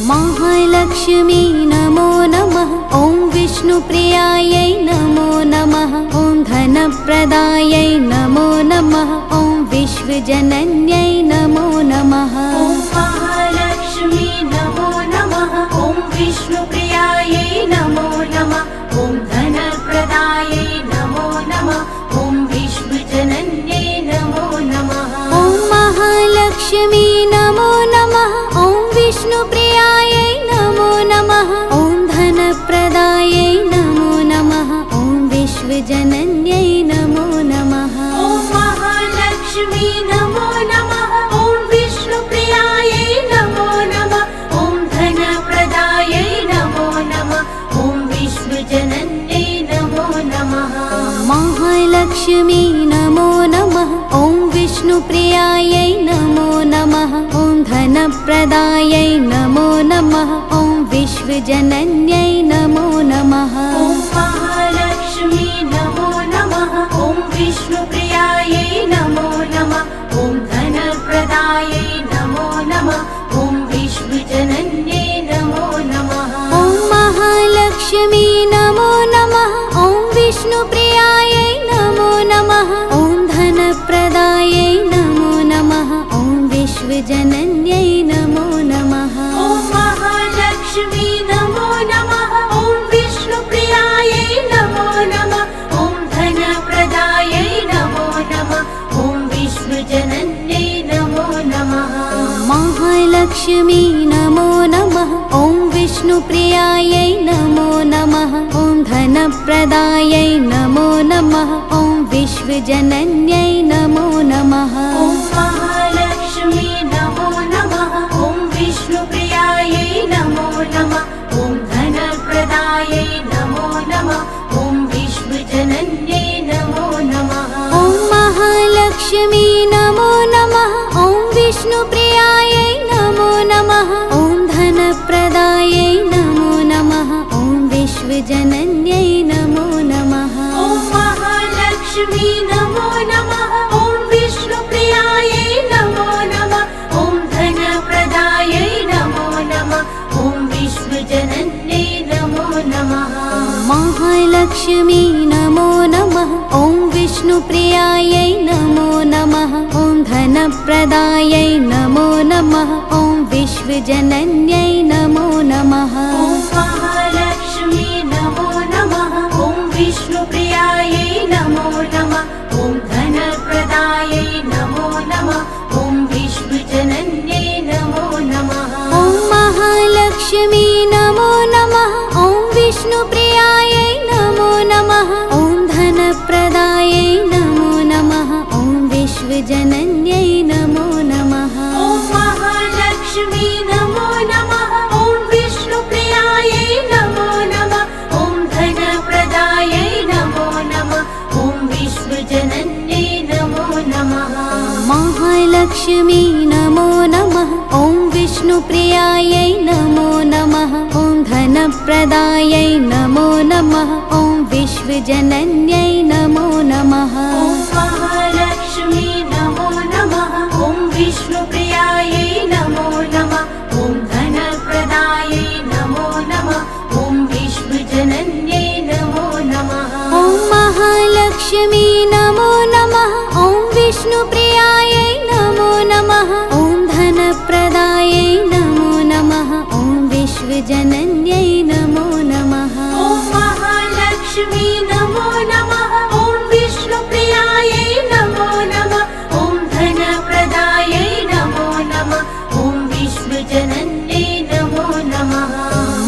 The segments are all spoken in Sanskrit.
महालक्ष्मी नमो नमः। ॐ विष्णुप्रियायै नमो नमः। ॐ धनप्रदायै नमो नमः। ॐ विश्वजनन्यै नमो नमः। ॐ महालक्ष्मी नमो नमः। ॐ विष्णुप्रियायै नमो नमः। ॐ धनप्रदायै नमो नमः। ॐ विश्वजनन्यै नमो नमः। ॐ महालक्ष्मी नमो नमः। ॐ विष्णुप्रियायै नमो नमः। ॐ धनप्रदायै नमो नमः। ॐ विश्वजनन्यै नमो नमः। ॐ महालक्ष्मी नमो नमः। ॐ विष्णुप्रियायै नमो नमः। ॐ धनप्रदायै नमो नमः। ॐ विश्वजनन्यै नमो नमः। महालक्ष्मी नमो नमः। ॐ विष्णुप्रियायै नमो नमः। ॐ धनप्रदायै नमो नमः। ॐ विश्वजनन्यै नमो नमः। ॐ महालक्ष्मी नमो नमः। ॐ विष्णुप्रियायै नमो नमः। ॐ धनप्रदायै नमो नमः। ॐ विश्वजनन्यै नमो नमः। ॐ महालक्ष्मी नमो नमः। ॐ विष्णुप्रियायै नमो नमः। ॐ धनप्रदायै नमो नमः। ॐ विश्वजनन्यै नमो नमः। ॐ महालक्ष्मी नमो नमः। ॐ विष्णुप्रियायै नमो नमः। ॐ धनप्रदायै नमो नमः। ॐ विश्वजनन्यै नमो नमः। महालक्ष्मी नमो नमः। ॐ विष्णुप्रियायै नमो नमः। ॐ धनप्रदायै नमो नमः। ॐ विश्वजनन्यै नमो नमः। ॐ महालक्ष्मी नमो नमः। ॐ विष्णुप्रियायै नमो नमः। ॐ धनप्रदायै नमो नमः। ॐ विश्वजनन्यै नमो नमः। ॐ महालक्ष्मी नमो नमः। ॐ विष्णुप्रियायै नमो नमः। ॐ धनप्रदायै नमो नमः। ॐ विश्वजनन्यै नमो नमः। ॐ महालक्ष्मी नमो नमः। ॐ विष्णुप्रियायै नमो नमः। ॐ धनप्रदायै नमो नमः। ॐ विश्वजनन्यै नमो नमः। महालक्ष्मी नमो नमः। ॐ विष्णुप्रियायै नमो नमः। ॐ धनप्रदायै नमो नमः। ॐ विश्वजनन्यै नमो नमः। ॐ महालक्ष्मी नमो नमः। ॐ विष्णुप्रियायै नमो नमः। ॐ धनप्रदायै नमो नमः। ॐ विश्वजनन्यै नमो नमः। ॐ महालक्ष्मी नमो नमः। ॐ विष्णुप्रियायै नमो नमः। ॐ धनप्रदायै नमो नमः। ॐ विश्वजनन्यै नमो नमः। ॐ महालक्ष्मी नमो नमः। ॐ विष्णुप्रियायै नमो नमः। ॐ धनप्रदायै नमो नमः। ॐ विश्वजनन्यै नमो नमः। महालक्ष्मी नमो नमः। ॐ विष्णुप्रियायै नमो नमः। ॐ धनप्रदायै नमो नमः। ॐ विश्वजनन्यै नमो नमः। ॐ महालक्ष्मी नमो नमः। ॐ विष्णुप्रियायै नमो नमः। ॐ धनप्रदायै नमो नमः। ॐ विश्वजनन्यै नमो नमः। ॐ महालक्ष्मी नमो नमः। ॐ विष्णुप्रियायै नमो नमः। ॐ धनप्रदायै नमो नमः। ॐ विश्वजनन्यै नमो नमः। ॐ महालक्ष्मी नमो नमः। ॐ विष्णुप्रियायै नमो नमः। ॐ धनप्रदायै नमो नमः। ॐ विश्वजनन्यै नमो नमः।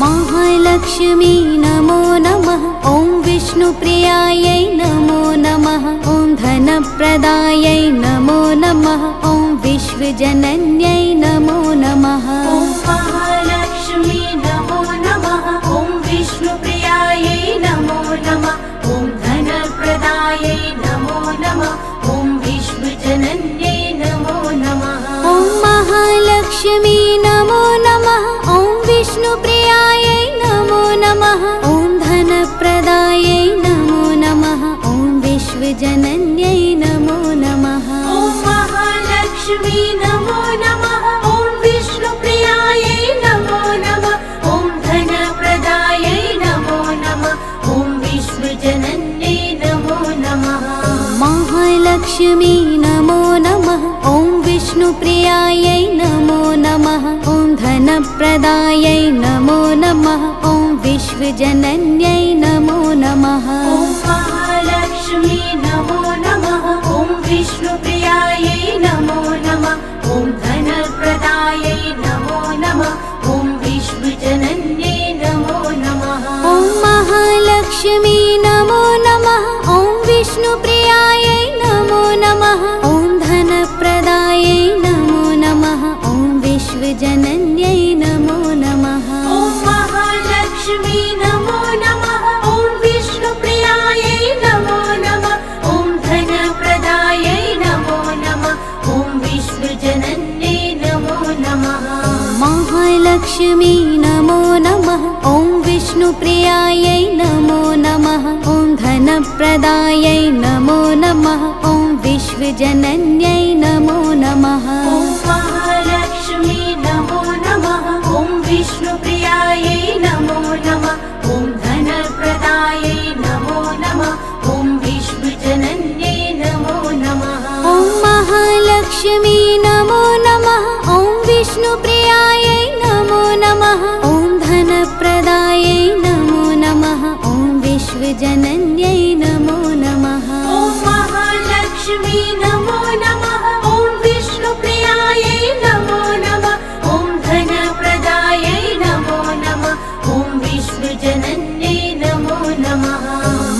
महालक्ष्मी नमो नमः। ॐ विष्णुप्रियायै नमो नमः। ॐ धनप्रदायै नमो नमः। ॐ विश्वजनन्यै नमो नमः। ॐ महालक्ष्मी नमो नमः। ॐ विष्णुप्रियायै नमो नमः। ॐ धनप्रदायै नमो नमः। ॐ विश्वजनन्यै नमो नमः। ॐ महालक्ष्मी नमो नमः। ॐ विष्णुप्रियायै नमो नमः। ॐ धनप्रदायै नमो नमः। ॐ विश्वजनन्यै नमो नमः। ॐ महालक्ष्मी नमो नमः। ॐ विष्णुप्रियायै नमो नमः। महालक्ष्मी नमो नमः। ॐ विष्णुप्रियायै नमो नमः। ॐ धनप्रदायै नमो नमः। ॐ विश्वजनन्यै नमो नमः। ॐ महालक्ष्मी नमो नमः। ॐ विष्णुप्रियायै नमो नमः। ॐ धनप्रदायै नमो नमः। ॐ विश्वजनन्यै नमो नमः। ॐ महालक्ष्मी नमो नमः। ॐ विष्णुप्रियायै नमो नमः। ॐ धनप्रदायै नमो नमः। ॐ विश्वजनन्यै नमो नमः। ॐ महालक्ष्मी नमो नमः। ॐ विष्णुप्रियायै नमो नमः। ॐ धनप्रदायै नमो नमः। ॐ विश्वजनन्यै नमो नमः। महालक्ष्मी नमो नमः। ॐ विष्णुप्रियायै नमो नमः। ॐ धनप्रदायै नमो नमः। ॐ विश्वजनन्यै नमो नमः। ॐ महालक्ष्मी नमो नमः। ॐ विष्णुप्रियायै नमो नमः। ॐ धनप्रदायै नमो नमः। ॐ विश्वजनन्यै नमो नमः। ॐ महालक्ष्मी नमो नमः। ॐ विष्णुप्रियायै नमो नमः। ॐ धनप्रदायै नमो नमः। ॐ विश्वजनन्यै नमो नमः। ॐ महालक्ष्मी नमो नमः। ॐ विष्णुप्रियायै नमो नमः। ॐ धनप्रदायै नमो नमः। ॐ विश्वजनन्यै नमो नमः।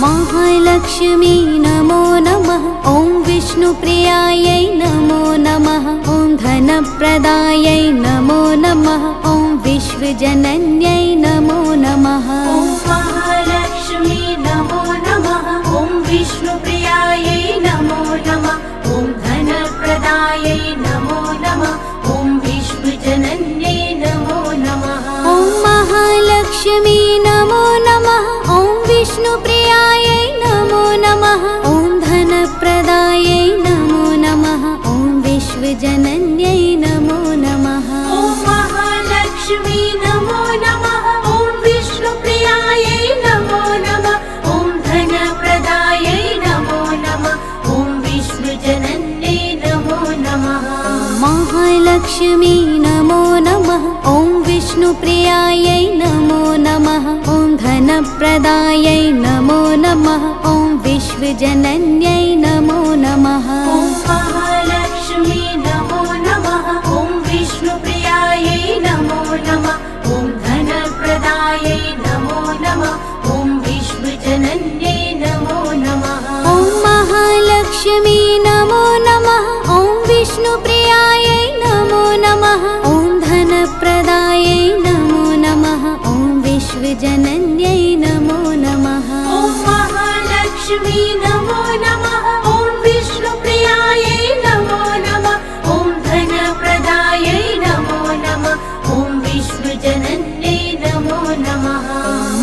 महालक्ष्मी नमो नमः। ॐ विष्णुप्रियायै नमो नमः। ॐ धनप्रदायै नमो नमः। ॐ विश्वजनन्यै नमो नमः। ॐ महालक्ष्मी नमो नमः। ॐ विष्णुप्रियायै नमो नमः। ॐ धनप्रदायै नमो नमः। ॐ विश्वजनन्यै नमो नमः। ॐ महालक्ष्मी नमो नमः। ॐ विष्णुप्रियायै नमो नमः। ॐ धनप्रदायै नमो नमः। ॐ विश्वजनन्यै नमो नमः। ॐ महालक्ष्मी नमो नमः। ॐ विष्णुप्रियायै नमो नमः। ॐ धनप्रदायै नमो नमः। ॐ विश्वजनन्यै नमो नमः। महालक्ष्मी नमो नमः। ॐ विष्णुप्रियायै नमो नमः। ॐ धनप्रदायै नमो नमः। ॐ विश्वजनन्यै नमो नमः। ॐ महालक्ष्मी नमो नमः। ॐ विष्णुप्रियायै नमो नमः। ॐ धनप्रदायै नमो नमः। ॐ विश्वजनन्यै नमो नमः। ॐ महालक्ष्मी नमो नमः। ॐ विष्णुप्रियायै नमो नमः। ॐ धनप्रदायै नमो नमः। ॐ विश्वजनन्यै नमो नमः। ॐ महालक्ष्मी नमो नमः। ॐ विष्णुप्रियायै नमो नमः। ॐ धनप्रदायै नमो नमः। ॐ विश्वजनन्यै नमो नमः।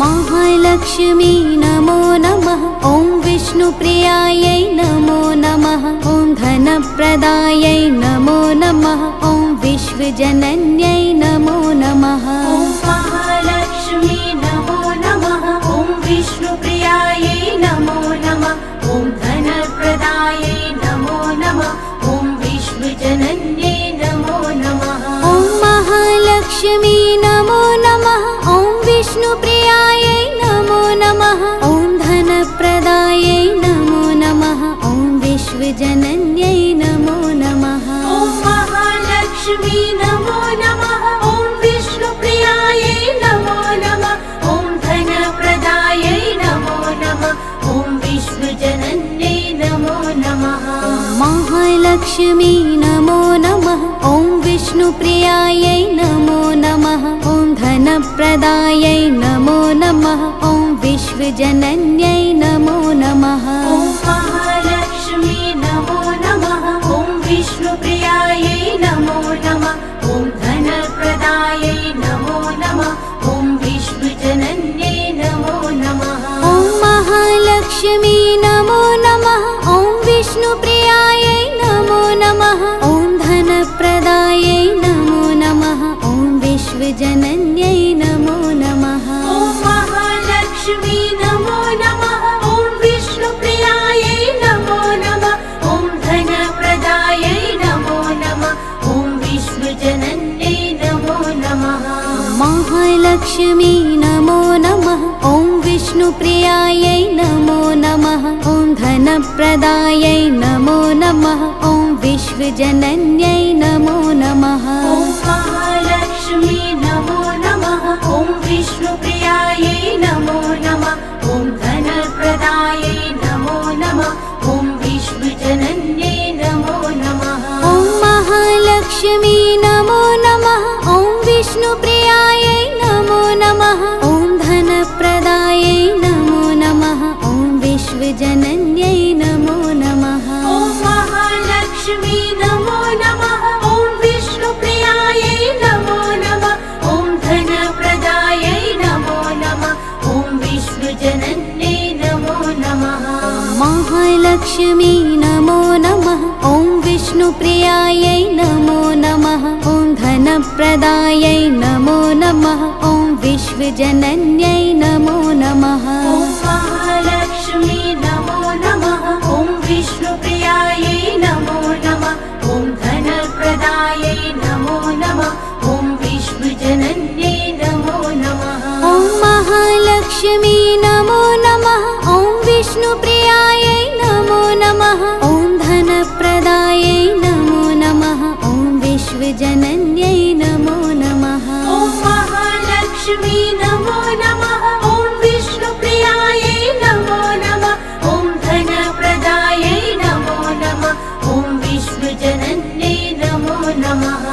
महालक्ष्मी नमो नमः। ॐ विष्णुप्रियायै नमो नमः। ॐ धनप्रदायै नमो नमः। ॐ विश्वजनन्यै नमो नमः। ॐ महालक्ष्मी नमो नमः। ॐ विष्णुप्रियायै नमो नमः। ॐ धनप्रदायै नमो नमः। ॐ विश्वजनन्यै नमो नमः। ॐ महालक्ष्मी नमो नमः। ॐ विष्णुप्रियायै नमो नमः। ॐ धनप्रदायै नमो नमः। ॐ विश्वजनन्यै नमो नमः। ॐ महालक्ष्मी नमो नमः। ॐ विष्णुप्रियायै नमो नमः। ॐ धनप्रदायै नमो नमः। ॐ विश्वजनन्यै नमो नमः। महालक्ष्मी नमो नमः। ॐ विष्णुप्रियायै नमो नमः। ॐ धनप्रदायै नमो नमः। ॐ विश्वजनन्यै नमो नमः। ॐ महालक्ष्मी नमो नमः। ॐ विष्णुप्रियायै नमो नमः। ॐ धनप्रदायै नमो नमः। ॐ विश्वजनन्यै नमो नमः। ॐ महालक्ष्मी नमो नमः। ॐ विष्णुप्रियायै नमो नमः। ॐ धनप्रदायै नमो नमः। ॐ विश्वजनन्यै नमो नमः। ॐ महालक्ष्मी नमो नमः। ॐ विष्णुप्रियायै नमो नमः। ॐ महालक्ष्मी नमो नमः। ॐ विष्णुप्रियायै नमो नमः। ॐ धनप्रदायै नमो नमः। ॐ विश्वजनन्यै नमो नमः। ॐ महालक्ष्मी नमो नमः। ॐ विष्णुप्रियायै नमो नमः। ॐ धनप्रदायै नमो नमः। ॐ विश्वजनन्यै नमो नमः। ॐ महालक्ष्मी नमो नमः। ॐ विष्णुप्रियायै नमो नमः। ॐ धनप्रदायै नमो नमः। ॐ विश्वजनन्यै नमो नमः। ॐ महालक्ष्मी नमो नमः। ॐ विष्णुप्रियायै नमो नमः। ॐ धनप्रदायै नमो नमः। ॐ विश्वजनन्यै नमो नमः। महालक्ष्मी नमो नमः। ॐ विष्णुप्रियायै नमो नमः। ॐ धनप्रदायै नमो नमः। ॐ विश्वजनन्यै नमो नमः। ॐ महालक्ष्मी नमो नमः। ॐ विष्णुप्रियायै नमो नमः। ॐ धनप्रदायै नमो नमः। ॐ विश्वजनन्यै नमो नमः। ॐ महालक्ष्मी नमो नमः। ॐ विष्णुप्रियायै नमो नमः। ॐ धनप्रदायै नमो नमः। ॐ विश्वजनन्यै नमो नमः। ॐ महालक्ष्मी नमो नमः। ॐ विष्णुप्रियायै नमो नमः। ॐ धनप्रदायै नमो नमः। ॐ विश्वजनन्यै नमो नमः।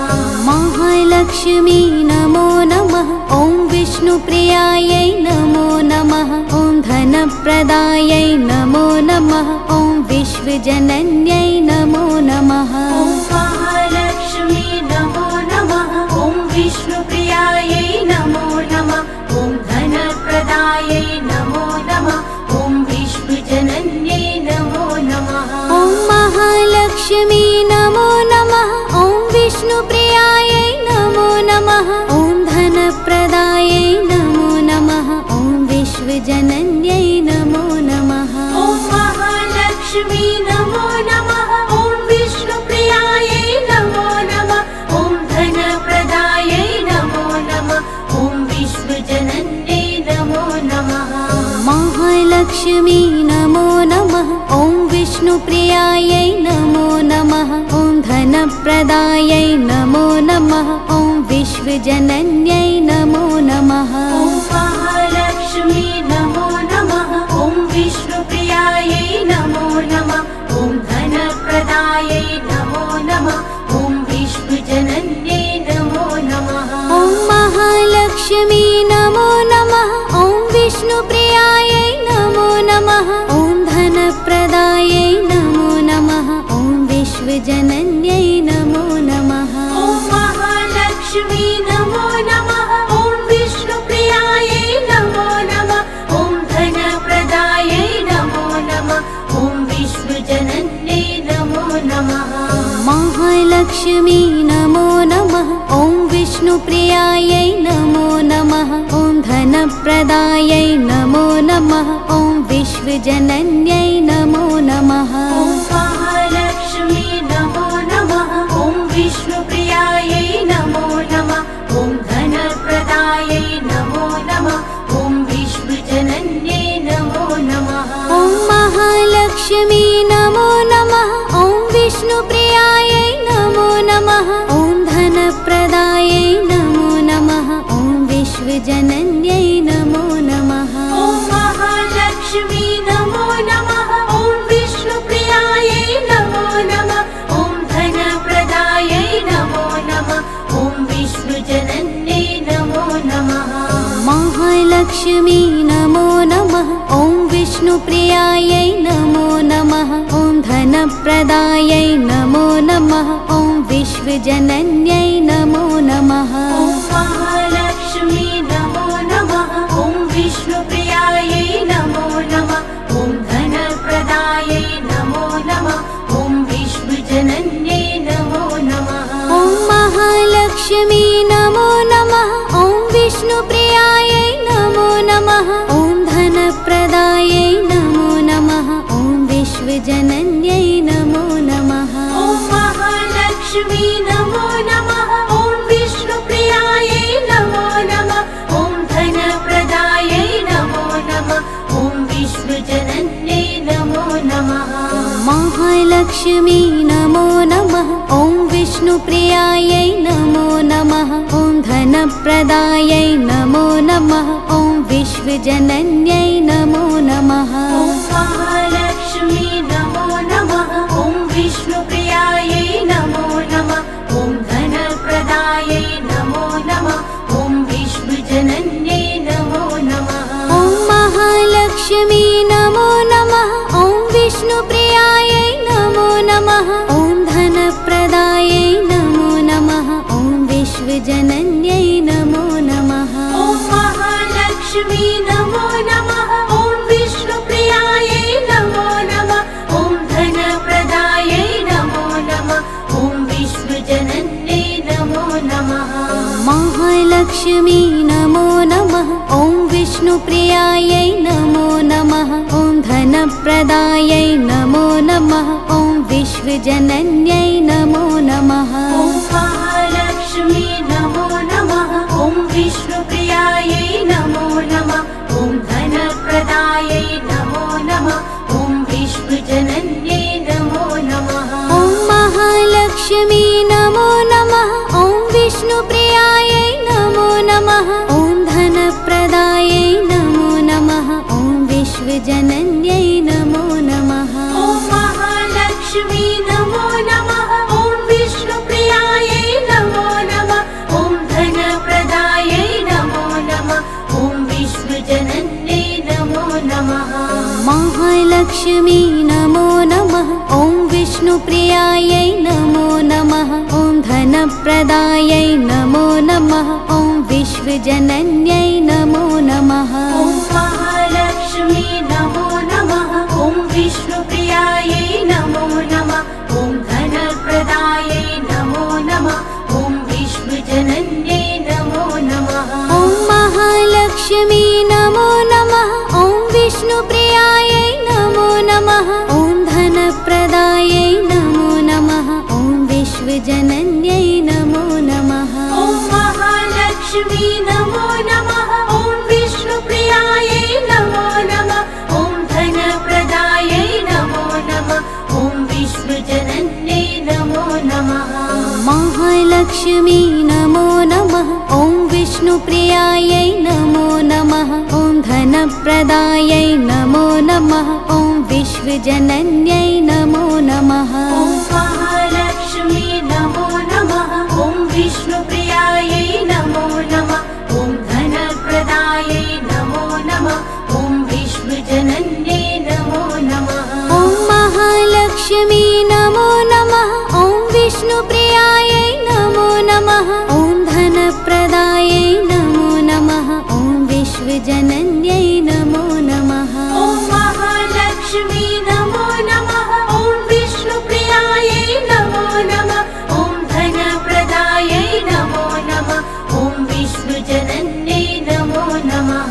महालक्ष्मी नमो नमः। ॐ विष्णुप्रियायै नमो नमः। ॐ धनप्रदायै नमो नमः। ॐ विश्वजनन्यै नमो नमः। ॐ महालक्ष्मी नमो नमः। ॐ विष्णुप्रियायै नमो नमः। ॐ धनप्रदायै नमो नमः। ॐ विश्वजनन्यै नमो नमः। ॐ महालक्ष्मी नमो नमः। ॐ विष्णुप्रियायै नमो नमः। ॐ धनप्रदायै नमो नमः। ॐ विश्वजनन्यै नमो नमः। ॐ महालक्ष्मी नमो नमः। ॐ विष्णुप्रियायै नमो नमः। ॐ धनप्रदायै नमो नमः। ॐ विश्वजनन्यै नमो नमः। महालक्ष्मी नमो नमः। ॐ विष्णुप्रियायै नमो नमः। ॐ धनप्रदायै नमो नमः। ॐ विश्वजनन्यै नमो नमः। ॐ महालक्ष्मी नमो नमः। ॐ विष्णुप्रियायै नमो नमः। ॐ धनप्रदायै नमो नमः। ॐ विश्वजनन्यै नमो नमः। ॐ महालक्ष्मी नमो नमः। ॐ विष्णुप्रियायै नमो नमः। ॐ धनप्रदायै नमो नमः। ॐ विश्वजनन्यै नमो नमः। ॐ महालक्ष्मी नमो नमः। ॐ विष्णुप्रियायै नमो नमः। ॐ धनप्रदायै नमो नमः। ॐ विश्वजनन्यै नमो नमः। महालक्ष्मी नमो नमः। ॐ विष्णुप्रियायै नमो नमः। ॐ धनप्रदायै नमो नमः। ॐ विश्वजनन्यै नमो नमः। ॐ महालक्ष्मी नमो नमः। ॐ विष्णुप्रियायै नमो नमः। ॐ धनप्रदायै नमो नमः। ॐ विश्वजनन्यै नमो नमः। ॐ महालक्ष्मी नमो नमः। ॐ विष्णुप्रियायै नमो नमः। ॐ धनप्रदायै नमो नमः। ॐ विश्वजनन्यै नमो नमः। ॐ महालक्ष्मी नमो नमः। ॐ विष्णुप्रियायै नमो नमः। ॐ धनप्रदायै नमो नमः। ॐ विश्वजनन्यै नमो नमः। महालक्ष्मी नमो नमः। ॐ विष्णुप्रियायै नमो नमः। ॐ धनप्रदायै नमो नमः। ॐ विश्वजनन्यै नमो नमः। ॐ महालक्ष्मी नमो नमः। ॐ विष्णुप्रियायै नमो नमः। ॐ धनप्रदायै नमो नमः। ॐ विश्वजनन्यै नमो नमः। ॐ महालक्ष्मी नमो नमः। ॐ विष्णुप्रियायै नमो नमः। ॐ धनप्रदायै नमो नमः। ॐ विश्वजनन्यै नमो नमः। ॐ महालक्ष्मी नमो नमः। ॐ विष्णुप्रियायै नमो नमः। ॐ महालक्ष्मी नमो नमः। ॐ विष्णुप्रियायै नमो नमः। ॐ धनप्रदायै नमो नमः। ॐ विश्वजनन्यै नमो नमः। ॐ महालक्ष्मी नमो नमः। ॐ विष्णुप्रियायै नमो नमः। ॐ धनप्रदायै नमो नमः। ॐ विश्वजनन्यै नमो नमः। ॐ महालक्ष्मी नमो नमः। ॐ विष्णुप्रियायै नमो नमः। ॐ धनप्रदायै नमो नमः। ॐ विश्वजनन्यै नमो नमः। ॐ महालक्ष्मी नमो नमः। ॐ विष्णुप्रियायै नमो नमः। ॐ धनप्रदायै नमो नमः। ॐ विश्वजनन्यै नमो नमः। महालक्ष्मी नमो नमः। ॐ विष्णुप्रियायै नमो नमः। ॐ धनप्रदायै नमो नमः। ॐ विश्वजनन्यै नमो नमः। ॐ महालक्ष्मी नमो नमः। ॐ विष्णुप्रियायै नमो नमः। ॐ धनप्रदायै नमो नमः। ॐ विश्वजनन्यै नमो नमः। ॐ महालक्ष्मी नमो नमः। ॐ विष्णुप्रियायै नमो नमः। ॐ धनप्रदायै नमो नमः। ॐ विश्वजनन्यै नमो नमः। ॐ महालक्ष्मी नमो नमः। ॐ विष्णुप्रियायै नमो नमः। ॐ धनप्रदायै नमो नमः। ॐ विश्वजनन्यै नमो नमः। महालक्ष्मी नमो नमः। ॐ विष्णुप्रियायै नमो नमः। ॐ धनप्रदायै नमो नमः। ॐ विश्वजनन्यै नमो नमः। ॐ महालक्ष्मी नमो नमः। ॐ विष्णुप्रियायै नमो नमः। ॐ धनप्रदायै नमो नमः। ॐ विश्वजनन्यै नमो नमः। ॐ महालक्ष्मी नमो नमः। ॐ विष्णुप्रियायै नमो नमः। ॐ धनप्रदायै नमो नमः। ॐ विश्वजनन्यै नमो नमः। ॐ महालक्ष्मी नमो नमः। ॐ विष्णुप्रियायै नमो नमः। ॐ धनप्रदायै नमो नमः। ॐ विश्वजनन्यै नमो नमः। महालक्ष्मी नमो नमः। ॐ विष्णुप्रियायै नमो नमः। ॐ धनप्रदायै नमो नमः। ॐ विश्वजनन्यै नमो नमः। ॐ महालक्ष्मी नमो नमः। ॐ विष्णुप्रियायै नमो नमः। ॐ धनप्रदायै नमो नमः। ॐ विश्वजनन्यै नमो नमः। ॐ महालक्ष्मी नमो नमः। ॐ विष्णुप्रियायै नमो नमः। ॐ धनप्रदायै नमो नमः। ॐ विश्वजनन्यै नमो नमः। ॐ महालक्ष्मी नमो नमः। ॐ विष्णुप्रियायै नमो नमः। ॐ धनप्रदायै नमो नमः। ॐ विश्वजनन्यै नमो नमः।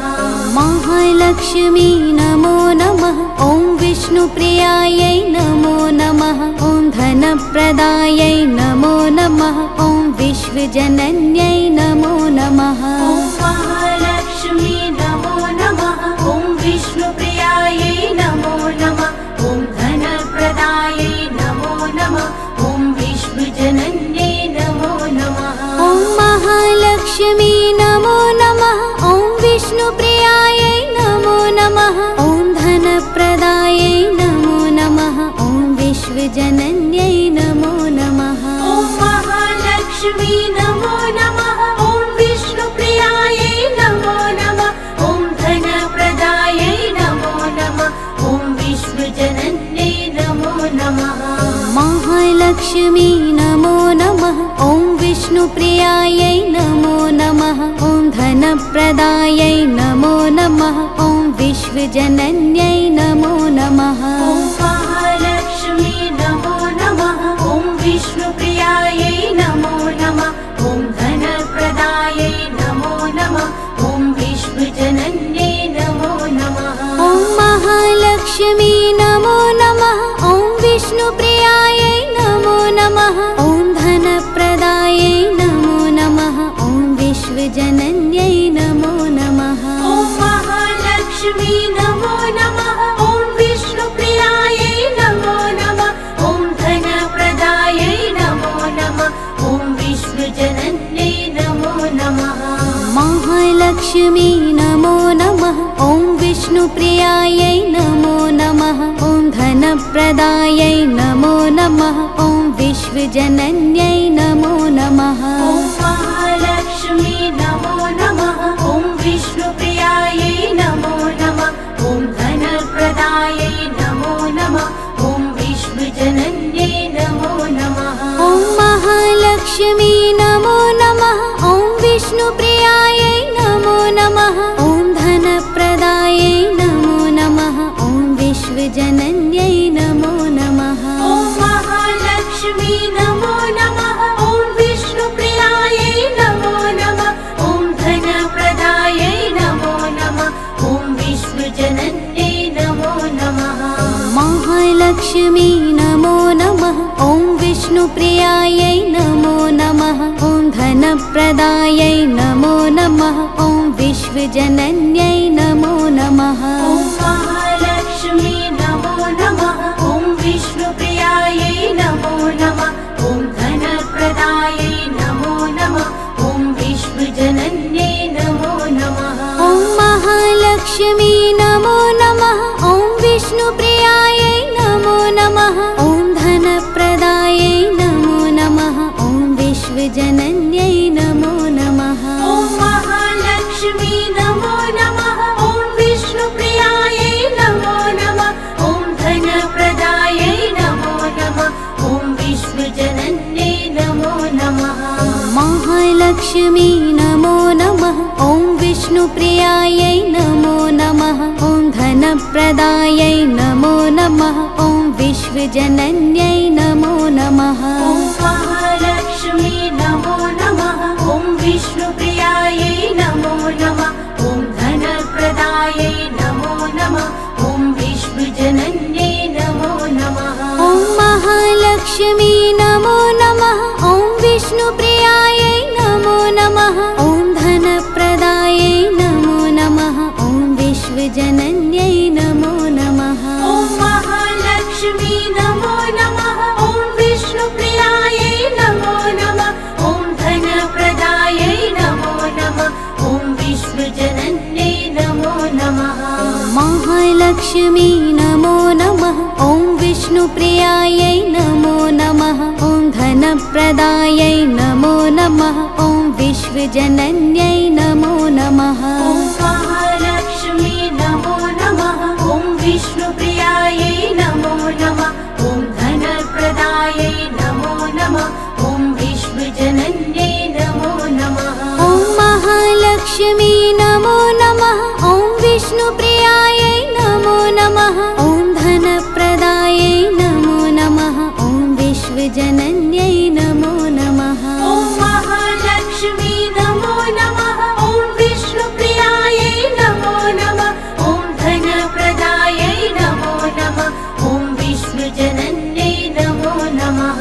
महालक्ष्मी नमो नमः। ॐ विष्णुप्रियायै नमो नमः। ॐ धनप्रदायै नमो नमः। ॐ विश्वजनन्यै नमो नमः। ॐ महालक्ष्मी नमो नमः। ॐ विष्णुप्रियायै नमो नमः। ॐ धनप्रदायै नमो नमः। ॐ विश्वजनन्यै नमो नमः। ॐ महालक्ष्मी नमो नमः। ॐ विष्णुप्रियायै नमो नमः। ॐ धनप्रदायै नमो नमः। ॐ विश्वजनन्यै नमो नमः। ॐ महालक्ष्मी नमो नमः। ॐ विष्णुप्रियायै नमो नमः। ॐ धनप्रदायै नमो नमः। ॐ विश्वजनन्यै नमो नमः। महालक्ष्मी नमो नमः। ॐ विष्णुप्रियायै नमो नमः। ॐ धनप्रदायै नमो नमः। ॐ विश्वजनन्यै नमो नमः। ॐ महालक्ष्मी नमो नमः। ॐ विष्णुप्रियायै नमो नमः। ॐ धनप्रदायै नमो नमः। ॐ विश्वजनन्यै नमो नमः। ॐ महालक्ष्मी नमो नमः। ॐ विष्णुप्रियायै नमो नमः। ॐ धनप्रदायै नमो नमः। ॐ विश्वजनन्यै नमो नमः। ॐ महालक्ष्मी नमो नमः। ॐ विष्णुप्रियायै नमो नमः। ॐ महालक्ष्मी नमो नमः। ॐ विष्णुप्रियायै नमो नमः। ॐ धनप्रदायै नमो नमः। ॐ विश्वजनन्यै नमो नमः। ॐ महालक्ष्मी नमो नमः। ॐ विष्णुप्रियायै नमो नमः। ॐ धनप्रदायै नमो नमः। ॐ विश्वजनन्यै नमो नमः। ॐ महालक्ष्मी नमो नमः। ॐ विष्णुप्रियायै नमो नमः। ॐ धनप्रदायै नमो नमः। ॐ विश्वजनन्यै नमो नमः। ॐ महालक्ष्मी नमो नमः। ॐ विष्णुप्रियायै नमो नमः। ॐ धनप्रदायै नमो नमः। ॐ विश्वजनन्यै नमो नमः। महालक्ष्मी नमो नमः। ॐ विष्णुप्रियायै नमो नमः। ॐ धनप्रदायै नमो नमः। ॐ विश्वजनन्यै नमो नमः। ॐ महालक्ष्मी नमो नमः। ॐ विष्णुप्रियायै नमो नमः। ॐ धनप्रदायै नमो नमः। ॐ विश्वजनन्यै नमो नमः। ॐ महालक्ष्मी नमो नमः। ॐ विष्णुप्रियायै नमो नमः। ॐ धनप्रदायै नमो नमः। ॐ विश्वजनन्यै नमो नमः। ॐ महालक्ष्मी नमो नमः। ॐ विष्णुप्रियायै नमो नमः। ॐ धनप्रदायै नमो नमः। ॐ विश्वजनन्यै नमो नमः। महालक्ष्मी नमो नमः। ॐ विष्णुप्रियायै नमो नमः। ॐ धनप्रदायै नमो नमः। ॐ विश्वजनन्यै नमो नमः। ॐ महालक्ष्मी नमो नमः। ॐ विष्णुप्रियायै नमो नमः। ॐ धनप्रदायै नमो नमः। ॐ विश्वजनन्यै नमो नमः। ॐ महालक्ष्मी नमो नमः। ॐ विष्णुप्रियायै नमो नमः। ॐ धनप्रदायै नमो नमः। ॐ विश्वजनन्यै नमो नमः। ॐ महालक्ष्मी नमो नमः। ॐ विष्णुप्रियायै नमो नमः। ॐ धनप्रदायै नमो नमः। ॐ विश्वजनन्यै नमो नमः। महालक्ष्मी नमो नमः। ॐ विष्णुप्रियायै नमो नमः। ॐ धनप्रदायै नमो नमः। ॐ विश्वजनन्यै नमो नमः। ॐ महालक्ष्मी नमो नमः। ॐ विष्णुप्रियायै नमो नमः। ॐ धनप्रदायै नमो नमः। ॐ विश्वजनन्यै नमो नमः। ॐ महालक्ष्मी नमो नमः। ॐ विष्णुप्रियायै नमो नमः। ॐ धनप्रदायै नमो नमः। ॐ विश्वजनन्यै नमो नमः। ॐ महालक्ष्मी नमो नमः। ॐ विष्णुप्रियायै नमो नमः। ॐ धनप्रदायै नमो नमः। ॐ विश्वजनन्यै नमो नमः।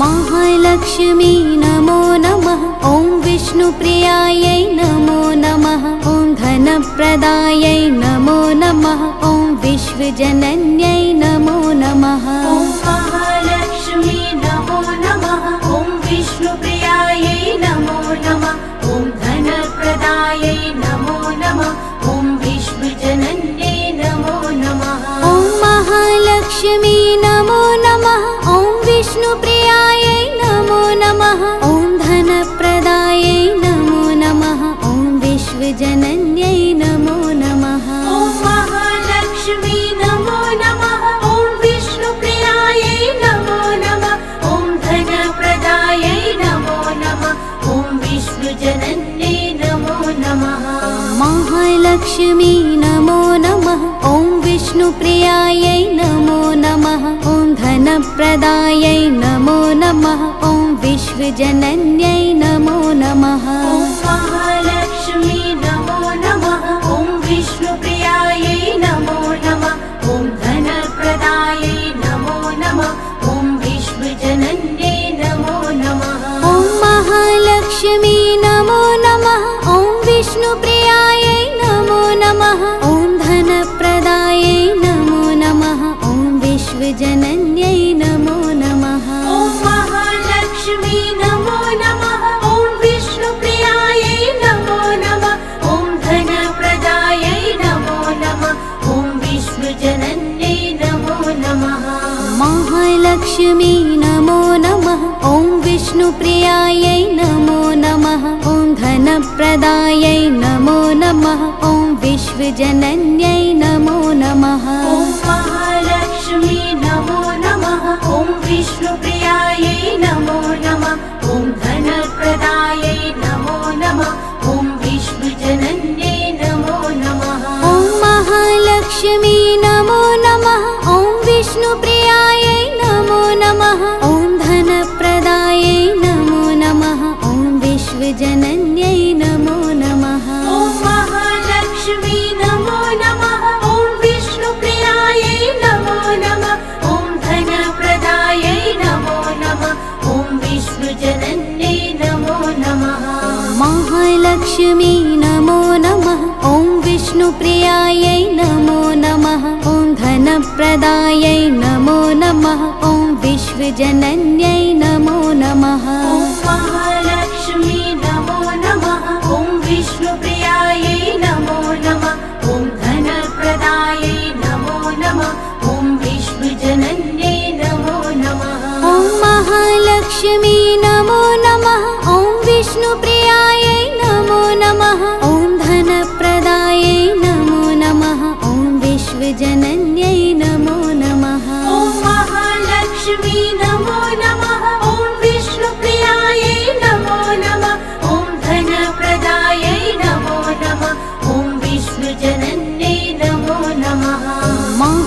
महालक्ष्मी नमो नमः। ॐ विष्णुप्रियायै नमो नमः। ॐ धनप्रदायै नमो नमः। ॐ विश्वजनन्यै नमो नमः। ॐ महालक्ष्मी नमो नमः। ॐ विष्णुप्रियायै नमो नमः। ॐ धनप्रदायै नमो नमः। ॐ विश्वजनन्यै नमो नमः। ॐ महालक्ष्मी नमो नमः। ॐ विष्णुप्रियायै नमो नमः। ॐ धनप्रदायै नमो नमः। ॐ विश्वजनन्यै नमो नमः। ॐ महालक्ष्मी नमो नमः। ॐ विष्णुप्रियायै नमो नमः। ॐ धनप्रदायै नमो नमः। ॐ विश्वजनन्यै नमो नमः। महालक्ष्मी नमो नमः। ॐ विष्णुप्रियायै नमो नमः। ॐ धनप्रदायै नमो नमः। ॐ विश्वजनन्यै नमो नमः। ॐ महालक्ष्मी नमो नमः। ॐ विष्णुप्रियायै नमो नमः। ॐ धनप्रदायै नमो नमः। ॐ विश्वजनन्यै नमो नमः। ॐ महालक्ष्मी नमो नमः। ॐ विष्णुप्रियायै नमो नमः। ॐ धनप्रदायै नमो नमः। ॐ विश्वजनन्यै नमो नमः। ॐ महालक्ष्मी नमो नमः। ॐ विष्णुप्रियायै नमो नमः। ॐ धनप्रदायै नमो नमः ॐ विश्वजनन्यै नमो नमः ॐ महालक्ष्मी नमो नमः ॐ विष्णुप्रियायै नमो नमः ॐ धनप्रदायै नमो नमः ॐ विश्वजनन्यै नमो नमः ॐ महालक्ष्मी नमो नमः ॐ विष्णुप्रियायै नमो नमः ॐ धनप्रदायै नमो नमः ॐ विश्वजनन्यै नमो नमः ॐ महालक्ष्मी नमो नमः ॐ विष्णुप्रियायै नमो नमः ॐ धनप्रदायै नमो नमः ॐ विश्वजनन्यै नमो नमः महालक्ष्मी नमो नमः ॐ विष्णुप्रियायै नमो नमः ॐ धनप्रदायै नमो नमः ॐ विश्वजनन्यै नमो नमः ॐ महालक्ष्मी नमो नमः ॐ विष्णुप्रियायै नमो नमः ॐ धनप्रदायै नमो नमः ॐ विश्वजनन्यै नमो नमः ॐ महालक्ष्मी नमो नमः ॐ विष्णुप्रियायै नमो नमः ॐ धनप्रदायै नमो नमः ॐ विश्वजनन्यै नमो नमः ॐ महालक्ष्मी नमो नमः ॐ विष्णुप्रियायै नमो नमः ॐ धनप्रदायै नमो नमः ॐ विश्वजनन्यै नमो नमः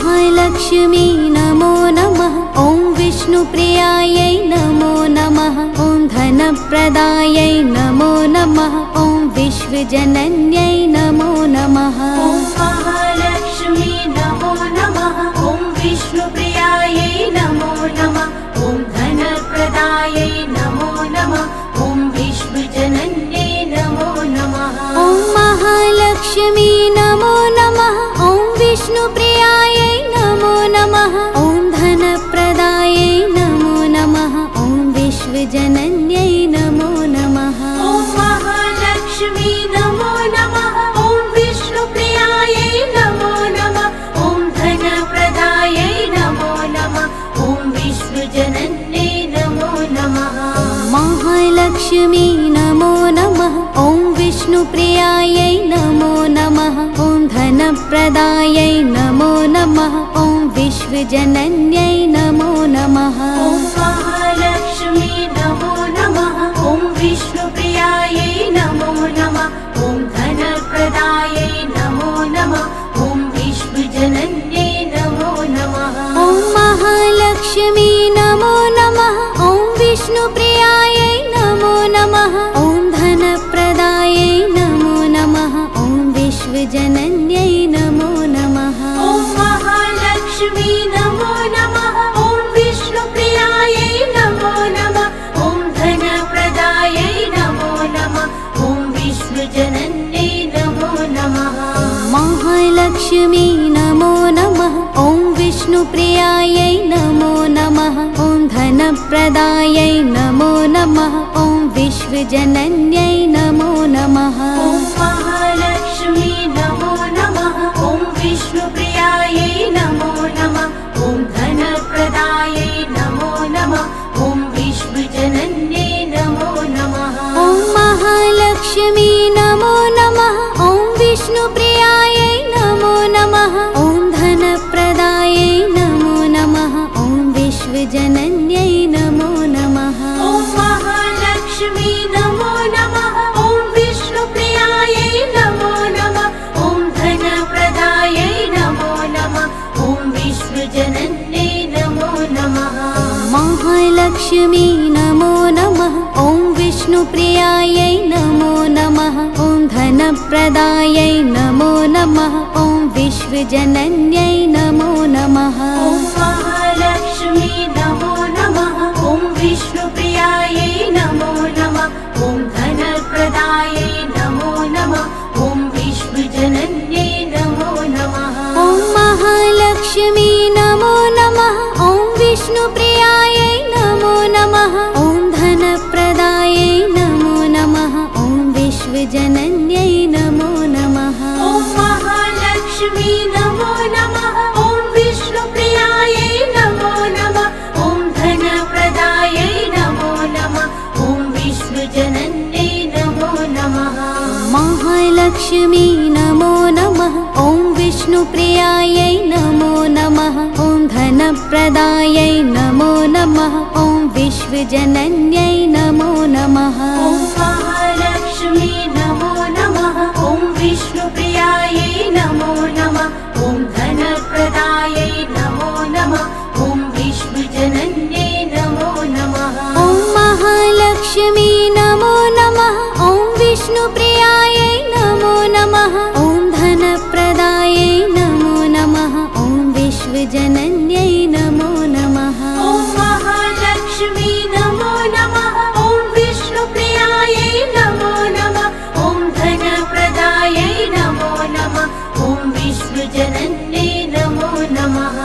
महालक्ष्मी नमो नमः ॐ विष्णुप्रियायै नमो नमः ॐ धनप्रदायै नमो नमः ॐ विश्वजनन्यै नमो नमः ॐ महालक्ष्मी नमो नमः ॐ विष्णुप्रियायै नमो नमः ॐ धनप्रदायै नमो नमः ॐ विश्वजनन्यै नमो नमः ॐ महालक्ष्मी नमो नमः ॐ विष्णुप्रियायै नमो नमः ॐ धनप्रदायै नमो नमः ॐ विश्वजनन्यै नमो नमः ॐ महालक्ष्मी नमो नमः ॐ विष्णुप्रियायै नमो नमः ॐ धनप्रदायै नमो नमः ॐ विश्वजनन्यै नमो नमः महालक्ष्मी नमो नमः ॐ विष्णुप्रियायै नमो नमः ॐ धनप्रदायै नमो नमः ॐ विश्वजनन्यै नमो नमः ॐ महालक्ष्मी नमो नमः ॐ विष्णुप्रियायै नमो नमः ॐ धनप्रदायै नमो नमः ॐ विश्वजनन्यै नमो नमः ॐ महालक्ष्मी नमो नमः ॐ विष्णुप्रियायै नमो नमः ॐ धनप्रदायै नमो नमः ॐ विश्वजनन्यै नमो नमः ॐ महालक्ष्मी नमो नमः ॐ विष्णुप्रियायै नमो नमः ॐ धनप्रदायै नमो नमः ॐ विश्वजनन्यै नमो नमः महालक्ष्मी नमो नमः ॐ विष्णुप्रियायै नमो नमः ॐ धनप्रदायै नमो नमः ॐ विश्वजनन्यै नमो नमः ॐ महालक्ष्मी नमो नमः ॐ विष्णुप्रियायै नमो नमः ॐ धनप्रदायै नमो नमः ॐ विश्वजनन्यै नमो नमः ॐ महालक्ष्मी नमो नमः ॐ विष्णुप्रियायै नमो नमः ॐ धनप्रदायै नमो नमः ॐ विश्वजनन्यै नमो नमः ॐ महालक्ष्मी नमो नमः ॐ विष्णुप्रियायै नमो नमः ॐ धनप्रदायै नमो नमः ॐ विश्वजनन्यै नमो नमः महालक्ष्मी नमो नमः ॐ विष्णुप्रियायै नमो नमः ॐ धनप्रदायै नमो नमः ॐ विश्वजनन्यै नमो नमः ॐ महालक्ष्मी नमो नमः ॐ विष्णुप्रियायै नमो नमः ॐ धनप्रदायै नमो नमः ॐ विश्वजनन्यै नमो नमः ॐ महालक्ष्मी नमो नमः ॐ विष्णुप्रियायै नमो नमः ॐ धनप्रदायै नमो नमः ॐ विश्वजनन्यै नमो नमः ॐ महालक्ष्मी नमो नमः ॐ विष्णुप्रियायै नमो नमः ॐ धनप्रदायै नमो महालक्ष्मी नमो नमः। ॐ विष्णुप्रियायै नमो नमः। ॐ धनप्रदायै नमो नमः। ॐ विश्वजनन्यै नमो नमः। ॐ महालक्ष्मी नमो नमः। ॐ विष्णुप्रियायै नमो नमः। ॐ धनप्रदायै नमो नमः। ॐ विश्वजनन्यै नमो नमः। ॐ महालक्ष्मी नमो नमः। ॐ विष्णुप्रियायै नमो नमः। ॐ धनप्रदायै नमो नमः। ॐ विश्वजनन्यै नमो नमः। ॐ महालक्ष्मी नमो नमः। ॐ विष्णुप्रियायै नमो नमः। ॐ धनप्रदायै नमो नमः। ॐ विश्वजनन्यै नमो नमः।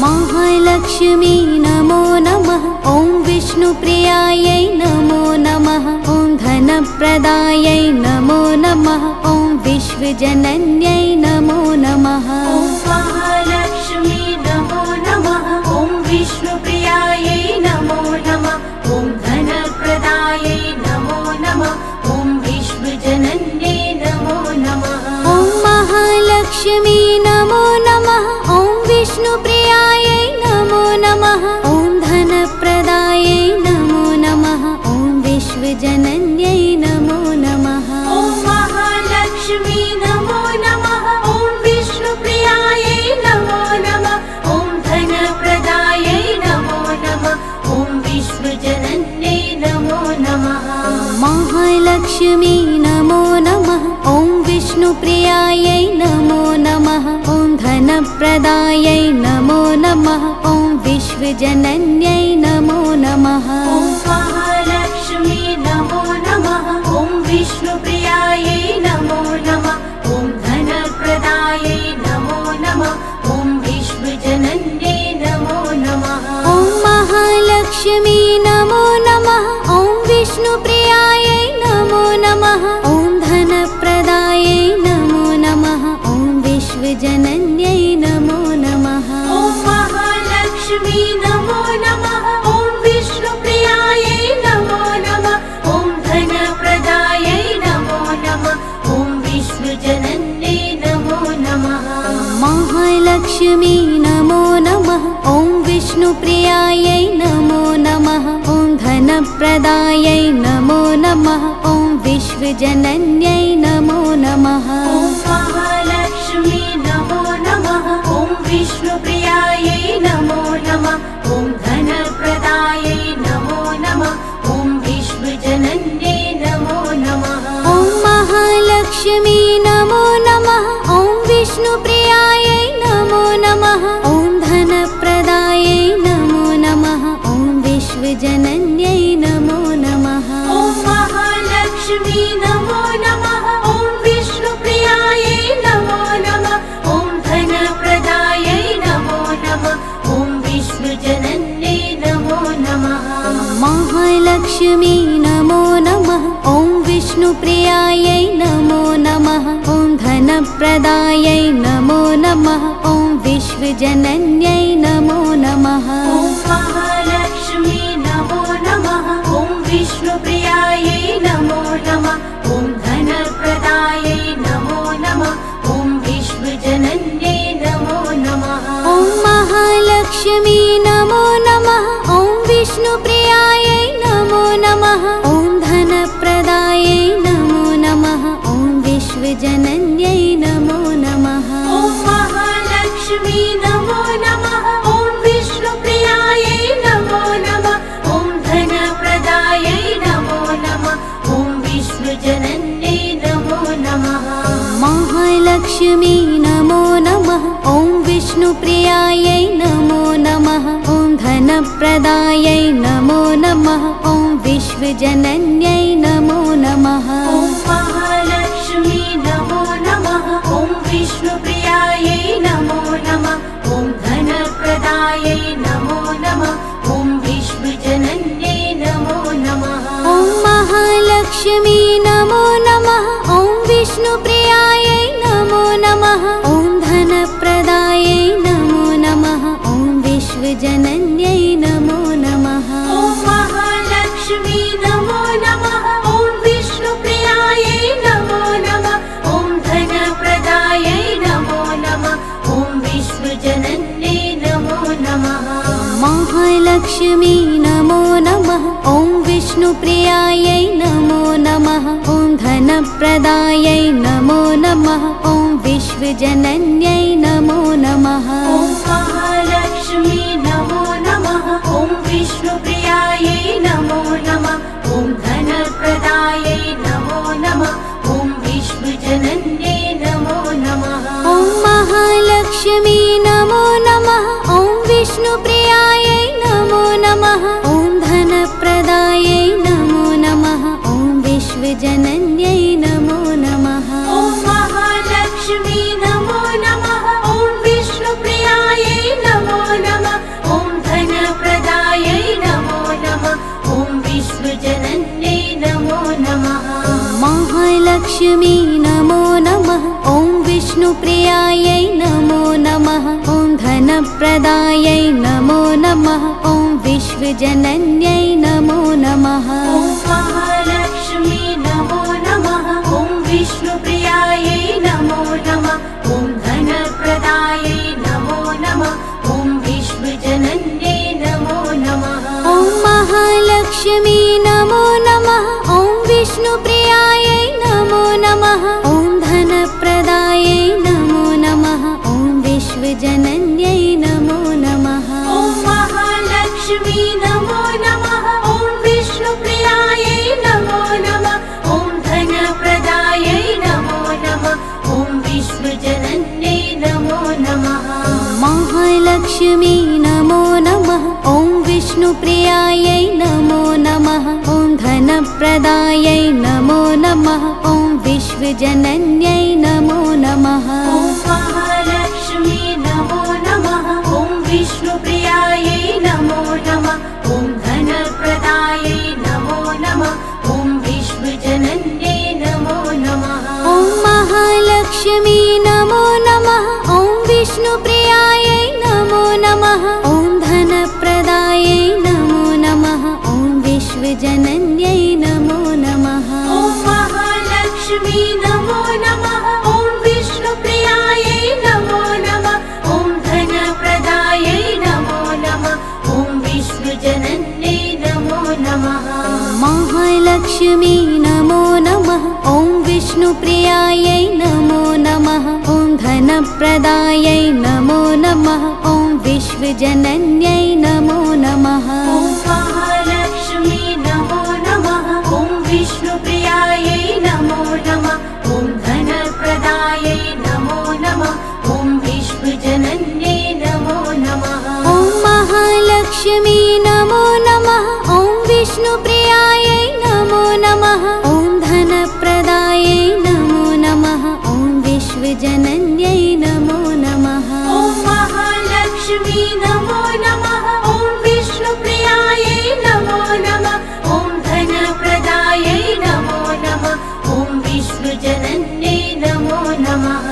महालक्ष्मी नमो नमः। ॐ विष्णुप्रियायै नमो नमः। ॐ धनप्रदायै नमो नमः। ॐ विश्वजनन्यै नमो नमः। ॐ महालक्ष्मी नमो नमः। ॐ विष्णुप्रियायै नमो नमः। ॐ धनप्रदायै नमो नमः। ॐ विश्वजनन्यै नमो नमः। ॐ महालक्ष्मी नमो नमः। ॐ विष्णुप्रियायै नमो नमः। ॐ धनप्रदायै नमो नमः। ॐ विश्वजनन्यै नमो नमः। ॐ महालक्ष्मी नमो नमः। ॐ विष्णुप्रियायै नमो नमः। ॐ धनप्रदायै नमो नमः। ॐ विश्वजनन्यै नमो नमः। महालक्ष्मी नमो नमः। ॐ विष्णुप्रियायै नमो नमः। ॐ धनप्रदायै नमो नमः। ॐ विश्वजनन्यै नमो नमः। ॐ महालक्ष्मी नमो नमः। ॐ विष्णुप्रियायै नमो नमः। ॐ धनप्रदायै नमो नमः। ॐ विश्वजनन्यै नमो नमः। ॐ महालक्ष्मी नमो नमः। ॐ विष्णुप्रियायै नमो नमः। ॐ धनप्रदायै नमो नमः। ॐ विश्वजनन्यै नमो नमः। ॐ महालक्ष्मी नमो नमः। ॐ विष्णुप्रियायै नमो नमः। ॐ धनप्रदायै नमो नमः। ॐ विश्वजनन्यै नमो नमः। महालक्ष्मी नमो नमः। ॐ विष्णुप्रियायै नमो नमः। ॐ धनप्रदायै नमो नमः। ॐ विश्वजनन्यै नमो नमः। ॐ महालक्ष्मी नमो नमः। ॐ विष्णुप्रियायै नमो नमः। ॐ धनप्रदायै नमो नमः। ॐ विश्वजनन्यै नमो नमः। ॐ महालक्ष्मी नमो नमः। ॐ विष्णुप्रियायै नमो नमः। ॐ धनप्रदायै नमो नमः। ॐ विश्वजनन्यै नमो नमः। ॐ महालक्ष्मी नमो नमः। ॐ विष्णुप्रियायै नमो नमः। ॐ धनप्रदायै नमो नमः। ॐ विश्वजनन्यै नमो नमः। महालक्ष्मी नमो नमः। ॐ विष्णुप्रियायै नमो नमः। ॐ धनप्रदायै नमो नमः। ॐ विश्वजनन्यै नमो नमः। ॐ महालक्ष्मी नमो नमः। ॐ विष्णुप्रियायै नमो नमः। ॐ धनप्रदायै नमो नमः। ॐ विश्वजनन्यै नमो नमः। ॐ महालक्ष्मी नमो नमः। ॐ विष्णुप्रियायै नमो नमः। ॐ धनप्रदायै नमो नमः। ॐ विश्वजनन्यै नमो नमः। ॐ महालक्ष्मी नमो नमः। ॐ विष्णुप्रियायै नमो नमः। ॐ धनप्रदायै नमो नमः। ॐ विश्वजनन्यै नमो नमः। महालक्ष्मी नमो नमः। ॐ विष्णुप्रियायै नमो नमः। ॐ धनप्रदायै नमो नमः। ॐ विश्वजनन्यै नमो नमः। ॐ महालक्ष्मी नमो नमः। ॐ विष्णुप्रियायै नमो नमः। ॐ धनप्रदायै नमो नमः। ॐ विश्वजनन्यै नमो नमः। ॐ महालक्ष्मी नमो नमः। ॐ विष्णुप्रियायै नमो नमः। ॐ धनप्रदायै नमो नमः। ॐ विश्वजनन्यै नमो नमः। ॐ महालक्ष्मी नमो नमः। ॐ विष्णुप्रियायै नमो नमः। ॐ महालक्ष्मी नमो नमः। ॐ विष्णुप्रियायै नमो नमः। ॐ धनप्रदायै नमो नमः। ॐ विश्वजनन्यै नमो नमः। ॐ महालक्ष्मी नमो नमः। ॐ विष्णुप्रियायै नमो नमः। ॐ धनप्रदायै नमो नमः। ॐ विश्वजनन्यै नमो नमः। ॐ महालक्ष्मी नमो नमः। ॐ विष्णुप्रियायै नमो नमः। ॐ धनप्रदायै नमो नमः। ॐ विश्वजनन्यै नमो नमः। ॐ महालक्ष्मी नमो नमः। ॐ विष्णुप्रियायै नमो नमः। ॐ धनप्रदायै नमो नमः। ॐ विश्वजनन्यै नमो नमः। महालक्ष्मी नमो नमः। ॐ विष्णुप्रियायै नमो नमः। ॐ धनप्रदायै नमो नमः। ॐ विश्वजनन्यै नमो नमः। ॐ महालक्ष्मी नमो नमः। ॐ विष्णुप्रियायै नमो नमः। ॐ धनप्रदायै नमो नमः। ॐ विश्वजनन्यै नमो नमः। ॐ महालक्ष्मी नमो नमः। ॐ विष्णुप्रियायै नमो नमः। ॐ धनप्रदायै नमो नमः। ॐ विश्वजनन्यै नमो नमः। ॐ महालक्ष्मी नमो नमः। ॐ विष्णुप्रियायै नमो नमः। ॐ धनप्रदायै नमो नमः। ॐ विश्वजनन्यै नमो नमः। महालक्ष्मी नमो नमः। ॐ विष्णुप्रियायै नमो नमः। ॐ धनप्रदायै नमो नमः। ॐ विश्वजनन्यै नमो नमः। ॐ महालक्ष्मी नमो नमः। ॐ विष्णुप्रियायै नमो नमः। ॐ धनप्रदायै नमो नमः। ॐ विश्वजनन्यै नमो नमः। ॐ महालक्ष्मी नमो नमः। ॐ विष्णुप्रियायै नमो नमः। ॐ धनप्रदायै नमो नमः। ॐ विश्वजनन्यै नमो नमः। ॐ महालक्ष्मी नमो नमः। ॐ विष्णुप्रियायै नमो नमः। ॐ धनप्रदायै नमो नमः। ॐ विश्वजनन्यै नमो नमः। महालक्ष्मी नमो नमः। ॐ विष्णुप्रियायै नमो नमः। ॐ धनप्रदायै नमो नमः। ॐ विश्वजनन्यै नमो नमः। ॐ महालक्ष्मी नमो नमः। ॐ विष्णुप्रियायै नमो नमः। ॐ धनप्रदायै नमो नमः। ॐ विश्वजनन्यै नमो नमः। ॐ महालक्ष्मी नमो नमः। ॐ विष्णुप्रियायै नमो नमः। ॐ धनप्रदायै नमो नमः। ॐ विश्वजनन्यै नमो नमः। ॐ महालक्ष्मी नमो नमः। ॐ विष्णुप्रियायै नमो नमः। ॐ धनप्रदायै नमो नमः। ॐ विश्वजनन्यै नमो नमः।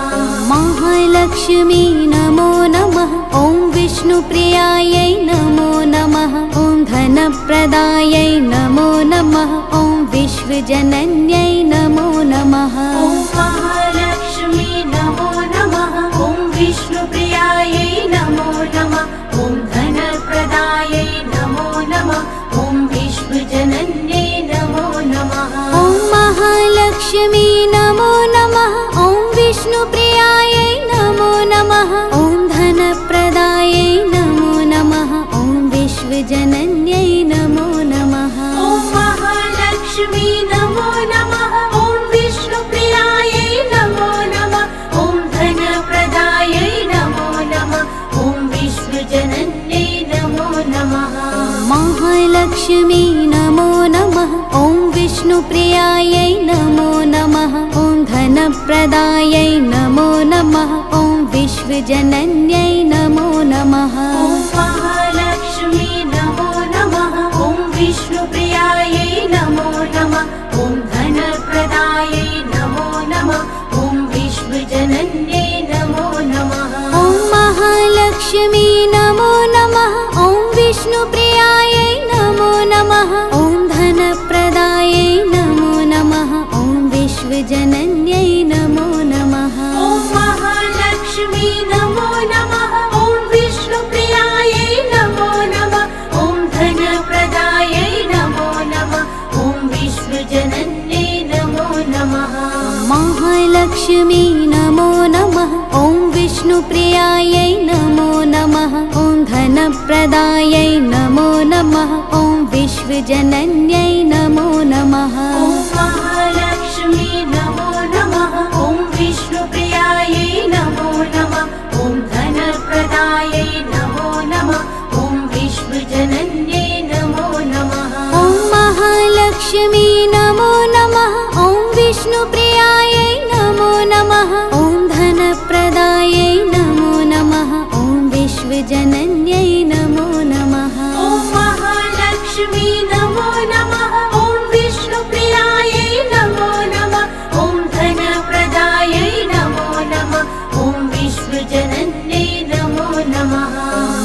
महालक्ष्मी नमो नमः। ॐ विष्णुप्रियायै नमो नमः। ॐ धनप्रदायै नमो नमः। ॐ विश्वजनन्यै नमो नमः। ॐ महालक्ष्मी नमो नमः। ॐ विष्णुप्रियायै नमो नमः। ॐ धनप्रदायै नमो नमः। ॐ विश्वजनन्यै नमो नमः। ॐ महालक्ष्मी नमो नमः। ॐ विष्णुप्रियायै नमो नमः। ॐ धनप्रदायै नमो नमः। ॐ विश्वजनन्यै नमो नमः। ॐ महालक्ष्मी नमो नमः। ॐ विष्णुप्रियायै नमो नमः। ॐ धनप्रदायै नमो नमः। ॐ विश्वजनन्यै नमो नमः। महालक्ष्मी नमो नमः। ॐ विष्णुप्रियायै नमो नमः। ॐ धनप्रदायै नमो नमः। ॐ विश्वजनन्यै नमो नमः। ॐ महालक्ष्मी नमो नमः। ॐ विष्णुप्रियायै नमो नमः। ॐ धनप्रदायै नमो नमः। ॐ विश्वजनन्यै नमो नमः। ॐ महालक्ष्मी नमो नमः। ॐ विष्णुप्रियायै नमो नमः। ॐ धनप्रदायै नमो नमः। ॐ विश्वजनन्यै नमो नमः। ॐ महालक्ष्मी नमो नमः। ॐ विष्णुप्रियायै नमो नमः। ॐ महालक्ष्मी नमो नमः। ॐ विष्णुप्रियायै नमो नमः। ॐ धनप्रदायै नमो नमः। ॐ विश्वजनन्यै नमो नमः। ॐ महालक्ष्मी नमो नमः। ॐ विष्णुप्रियायै नमो नमः। ॐ धनप्रदायै नमो नमः। ॐ विश्वजनन्यै नमो नमः। ॐ महालक्ष्मी नमो नमः। ॐ विष्णुप्रियायै नमो नमः। ॐ धनप्रदायै नमो नमः। ॐ विश्वजनन्यै नमो नमः। ॐ महालक्ष्मी नमो नमः। ॐ विष्णुप्रियायै नमो नमः। ॐ धनप्रदायै नमो नमः। ॐ विश्वजनन्यै नमो नमः।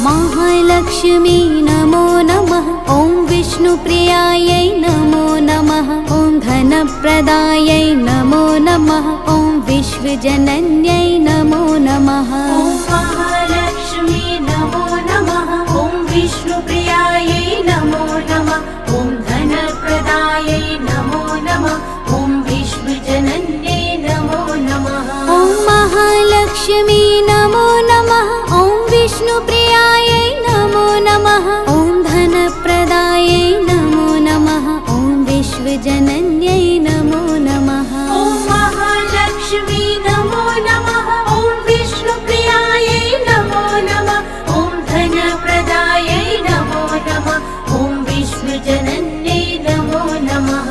महालक्ष्मी नमो नमः। ॐ विष्णुप्रियायै नमो नमः। ॐ धनप्रदायै नमो नमः। ॐ विश्वजनन्यै नमो नमः। ॐ महालक्ष्मी नमो नमः। ॐ विष्णुप्रियायै नमो नमः। ॐ धनप्रदायै नमो नमः। ॐ विश्वजनन्यै नमो नमः। ॐ महालक्ष्मी नमो नमः। ॐ विष्णुप्रियायै नमो नमः। ॐ धनप्रदायै नमो नमः। ॐ विश्वजनन्यै नमो नमः। ॐ महालक्ष्मी नमो नमः। ॐ विष्णुप्रियायै नमो नमः। ॐ धनप्रदायै नमो नमः। ॐ विश्वजनन्यै नमो नमः।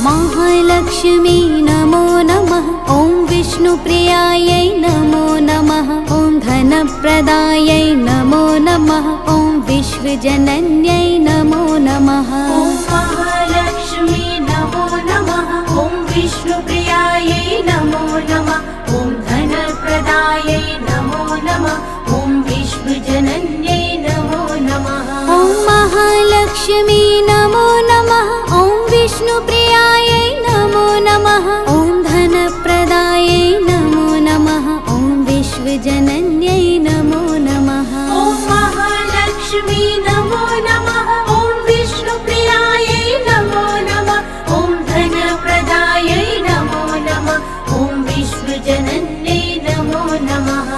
महालक्ष्मी नमो नमः। ॐ विष्णुप्रियायै नमो नमः। ॐ धनप्रदायै नमो नमः। ॐ विश्वजनन्यै नमो नमः। ॐ महालक्ष्मी नमो नमः। ॐ विष्णुप्रियायै नमो नमः। ॐ धनप्रदायै नमो नमः। ॐ विश्वजनन्यै नमो नमः। ॐ महालक्ष्मी नमो नमः। ॐ विष्णुप्रियायै नमो नमः। ॐ धनप्रदायै नमो नमः। ॐ विश्वजनन्यै नमो नमः। ॐ महालक्ष्मी नमो नमः। ॐ विष्णुप्रियायै नमो नमः। ॐ धनप्रदायै नमो नमः। ॐ विश्वजनन्यै नमो नमः।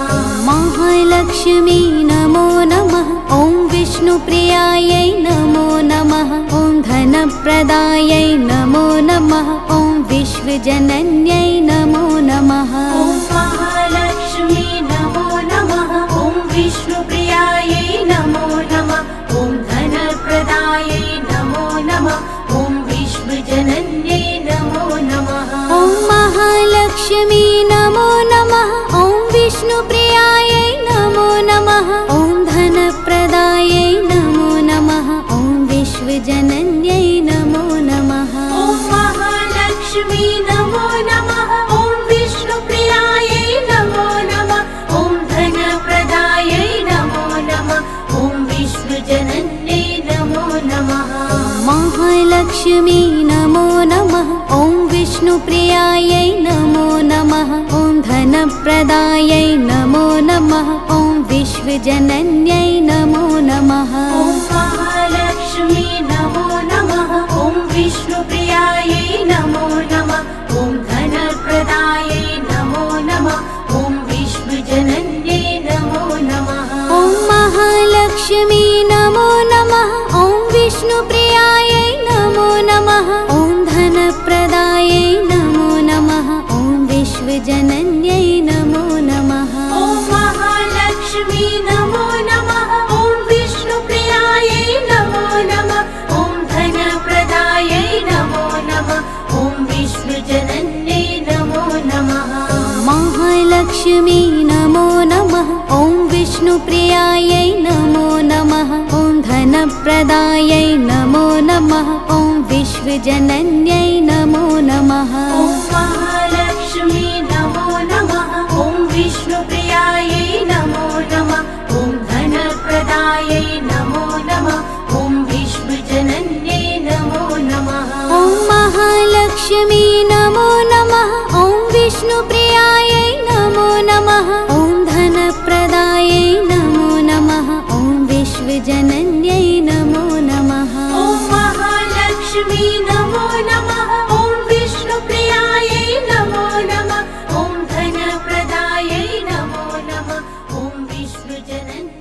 महालक्ष्मी नमो नमः। ॐ विष्णुप्रियायै नमो नमः। ॐ धनप्रदायै नमो नमः। ॐ विश्वजनन्यै नमो नमः। ॐ महालक्ष्मी नमो नमः। ॐ विष्णुप्रियायै नमो नमः। ॐ धनप्रदायै नमो नमः। ॐ विश्वजनन्यै नमो नमः। ॐ महालक्ष्मी नमो नमः। ॐ विष्णुप्रियायै नमो नमः। ॐ धनप्रदायै नमो नमः। ॐ विश्वजनन्यै नमो नमः। ॐ महालक्ष्मी नमो नमः। ॐ विष्णुप्रियायै नमो नमः। ॐ धनप्रदायै नमो नमः। ॐ विश्वजनन्यै नमो नमः। महालक्ष्मी नमो नमः। ॐ विष्णुप्रियायै नमो नमः। ॐ धनप्रदायै नमो नमः। ॐ विश्वजनन्यै नमो नमः। ॐ महालक्ष्मी नमो नमः। ॐ विष्णुप्रियायै नमो नमः। ॐ धनप्रदायै नमो नमः। ॐ विश्वजनन्यै नमो नमः। ॐ महालक्ष्मी नमो नमः। ॐ विष्णुप्रियायै नमो नमः। ॐ धनप्रदायै नमो नमः। ॐ विश्वजनन्यै नमो नमः। ॐ महालक्ष्मी नमो नमः। ॐ विष्णुप्रियायै नमो नमः। ॐ धनप्रदायै नमो नमः। ॐ विश्वजनन्यै नमो नमः। महालक्ष्मी नमो नमः। ॐ विष्णुप्रियायै नमो नमः। ॐ धनप्रदायै नमो नमः। ॐ विश्वजनन्यै नमो नमः। ॐ महालक्ष्मी नमो नमः। ॐ विष्णुप्रियायै नमो नमः। ॐ धनप्रदायै नमो नमः। ॐ विश्वजनन्यै नमो नमः। ॐ महालक्ष्मी नमो नमः। ॐ विष्णुप्रियायै नमो नमः। ॐ धनप्रदायै नमो नमः। ॐ विश्वजनन्यै नमो नमः। ॐ महालक्ष्मी नमो नमः। ॐ विष्णुप्रियायै नमो नमः। ॐ गुरुजननी